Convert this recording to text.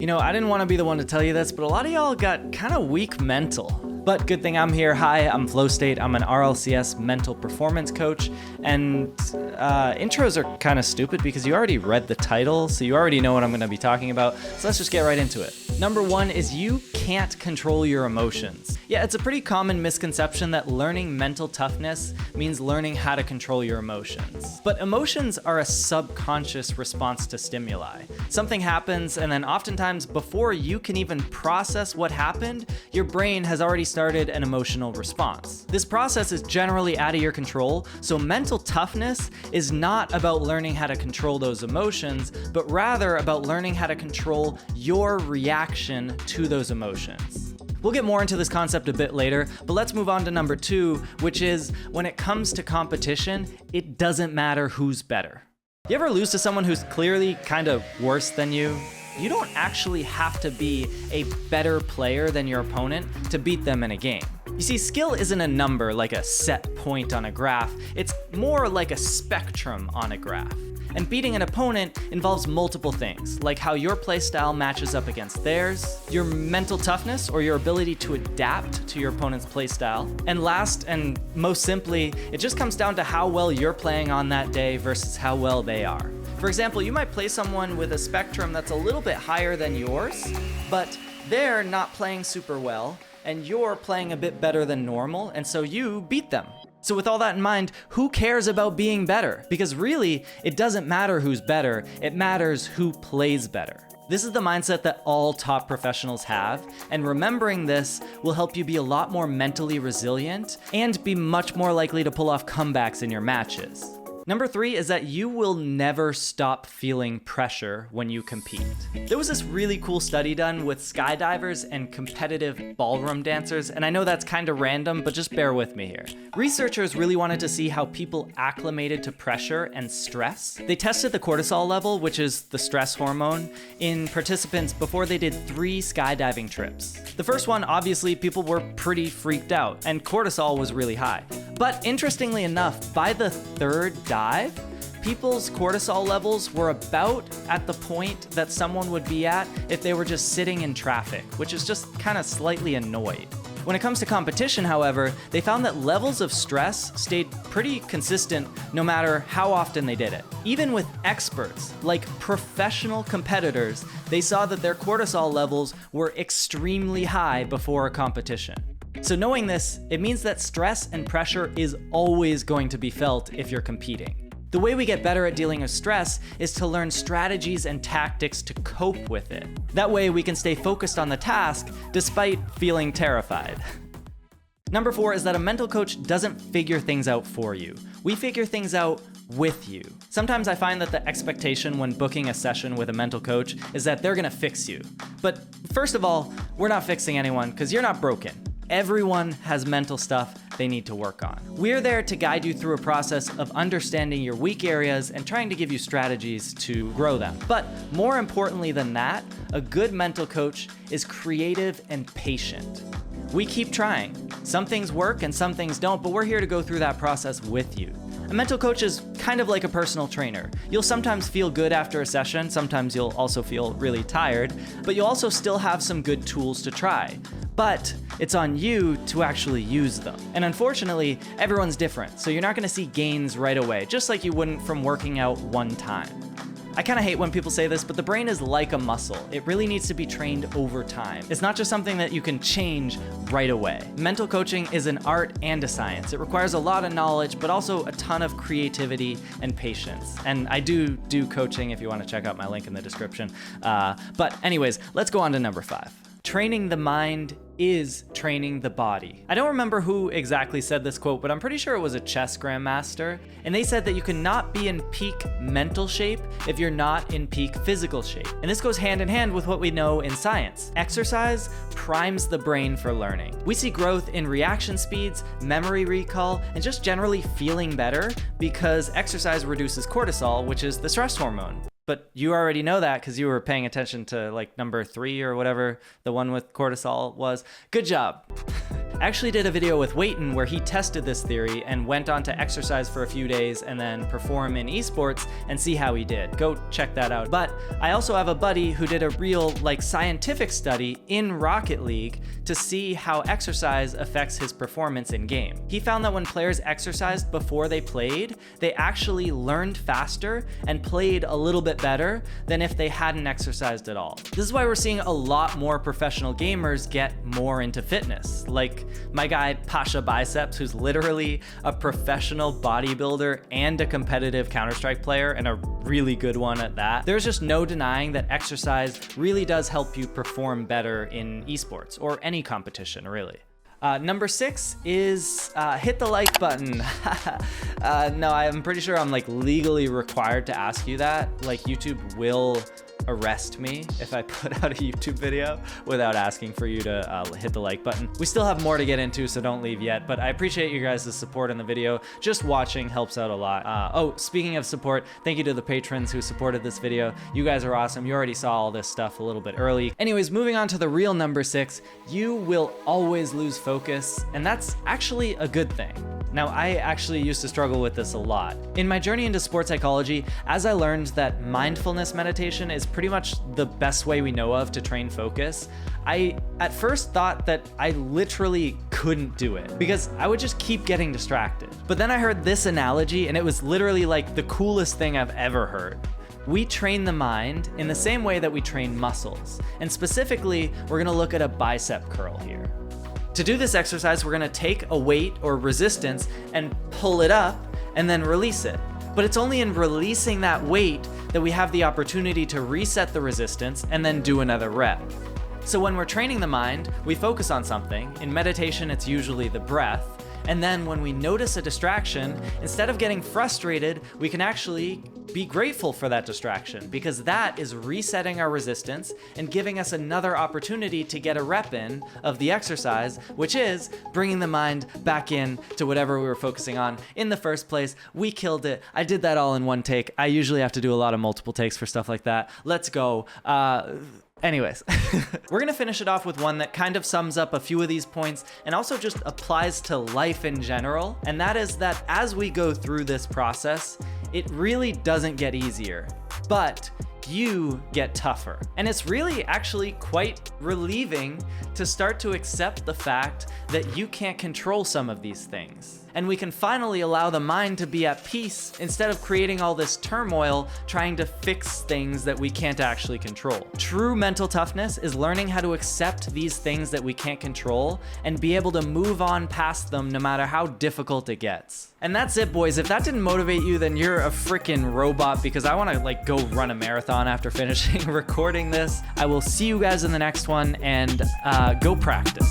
You know, I didn't want to be the one to tell you this, but a lot of y'all got kind of weak mental. But good thing I'm here. Hi, I'm Flow State. I'm an RLCS mental performance coach. And intros are kind of stupid because you already read the title, so you already know what I'm going to be talking about. So let's just get right into it. Number one is you can't control your emotions. Yeah, it's a pretty common misconception that learning mental toughness means learning how to control your emotions. But emotions are a subconscious response to stimuli. Something happens, and then oftentimes before you can even process what happened, your brain has already started an emotional response. This process is generally out of your control, so mental toughness is not about learning how to control those emotions, but rather about learning how to control your reaction to those emotions. We'll get more into this concept a bit later, but let's move on to number two, which is when it comes to competition, it doesn't matter who's better. You ever lose to someone who's clearly kind of worse than you? You don't actually have to be a better player than your opponent to beat them in a game. You see, skill isn't a number like a set point on a graph, it's more like a spectrum on a graph. And beating an opponent involves multiple things, like how your playstyle matches up against theirs, your mental toughness or your ability to adapt to your opponent's playstyle, and last and most simply, it just comes down to how well you're playing on that day versus how well they are. For example, you might play someone with a spectrum that's a little bit higher than yours, but they're not playing super well, and you're playing a bit better than normal, and so you beat them. So with all that in mind, who cares about being better? Because really, it doesn't matter who's better, it matters who plays better. This is the mindset that all top professionals have, and remembering this will help you be a lot more mentally resilient and be much more likely to pull off comebacks in your matches. Number three is that you will never stop feeling pressure when you compete. There was this really cool study done with skydivers and competitive ballroom dancers, and I know that's kind of random, but just bear with me here. Researchers really wanted to see how people acclimated to pressure and stress. They tested the cortisol level, which is the stress hormone, in participants before they did 3 skydiving trips. The first one, obviously, people were pretty freaked out, and cortisol was really high. But interestingly enough, by the 3rd dive, people's cortisol levels were about at the point that someone would be at if they were just sitting in traffic, which is just kind of slightly annoyed. When it comes to competition, however, they found that levels of stress stayed pretty consistent no matter how often they did it. Even with experts, like professional competitors, they saw that their cortisol levels were extremely high before a competition. So knowing this, it means that stress and pressure is always going to be felt if you're competing. The way we get better at dealing with stress is to learn strategies and tactics to cope with it. That way we can stay focused on the task despite feeling terrified. Number 4 is that a mental coach doesn't figure things out for you. We figure things out with you. Sometimes I find that the expectation when booking a session with a mental coach is that they're gonna fix you. But first of all, we're not fixing anyone because you're not broken. Everyone has mental stuff they need to work on. We're there to guide you through a process of understanding your weak areas and trying to give you strategies to grow them. But more importantly than that, a good mental coach is creative and patient. We keep trying. Some things work and some things don't, but we're here to go through that process with you. A mental coach is kind of like a personal trainer. You'll sometimes feel good after a session, sometimes you'll also feel really tired, but you'll also still have some good tools to try. But it's on you to actually use them. And unfortunately, everyone's different, so you're not gonna see gains right away, just like you wouldn't from working out one time. I kind of hate when people say this, but the brain is like a muscle. It really needs to be trained over time. It's not just something that you can change right away. Mental coaching is an art and a science. It requires a lot of knowledge, but also a ton of creativity and patience. And I do coaching if you want to check out my link in the description. But anyways, let's go on to number 5. Training the mind is training the body. I don't remember who exactly said this quote, but I'm pretty sure it was a chess grandmaster. And they said that you cannot be in peak mental shape if you're not in peak physical shape. And this goes hand in hand with what we know in science. Exercise primes the brain for learning. We see growth in reaction speeds, memory recall, and just generally feeling better because exercise reduces cortisol, which is the stress hormone. But you already know that because you were paying attention to like number 3 or whatever the one with cortisol was. Good job. I actually did a video with Wayton where he tested this theory and went on to exercise for a few days and then perform in esports and see how he did. Go check that out. But I also have a buddy who did a real scientific study in Rocket League to see how exercise affects his performance in game. He found that when players exercised before they played, they actually learned faster and played a little bit better than if they hadn't exercised at all. This is why we're seeing a lot more professional gamers get more into fitness. Like my guy Pasha Biceps, who's literally a professional bodybuilder and a competitive Counter-Strike player, and a really good one at that. There's just no denying that exercise really does help you perform better in esports or any competition, really. Number 6 is hit the like button. No, I'm pretty sure I'm legally required to ask you that. YouTube will arrest me if I put out a YouTube video without asking for you to hit the like button. We still have more to get into, so don't leave yet, but I appreciate you guys' support in the video. Just watching helps out a lot. Oh, speaking of support, thank you to the patrons who supported this video. You guys are awesome. You already saw all this stuff a little bit early. Anyways, moving on to the real number 6, you will always lose focus, and that's actually a good thing. Now, I actually used to struggle with this a lot. In my journey into sports psychology, as I learned that mindfulness meditation is pretty much the best way we know of to train focus, I at first thought that I literally couldn't do it because I would just keep getting distracted. But then I heard this analogy, and it was literally the coolest thing I've ever heard. We train the mind in the same way that we train muscles. And specifically, we're gonna look at a bicep curl here. To do this exercise, we're gonna take a weight or resistance and pull it up and then release it. But it's only in releasing that weight that we have the opportunity to reset the resistance and then do another rep. So when we're training the mind, we focus on something. In meditation, it's usually the breath. And then when we notice a distraction, instead of getting frustrated, we can actually be grateful for that distraction, because that is resetting our resistance and giving us another opportunity to get a rep in of the exercise, which is bringing the mind back in to whatever we were focusing on in the first place. We killed it. I did that all in one take. I usually have to do a lot of multiple takes for stuff like that. Let's go. Anyways, we're gonna finish it off with one that kind of sums up a few of these points and also just applies to life in general. And that is that as we go through this process, it really doesn't get easier, but you get tougher. And it's really actually quite relieving to start to accept the fact that you can't control some of these things. And we can finally allow the mind to be at peace instead of creating all this turmoil trying to fix things that we can't actually control. True mental toughness is learning how to accept these things that we can't control and be able to move on past them no matter how difficult it gets. And that's it, boys. If that didn't motivate you, then you're a freaking robot, because I want to go run a marathon after finishing recording this. I will see you guys in the next one, and go practice.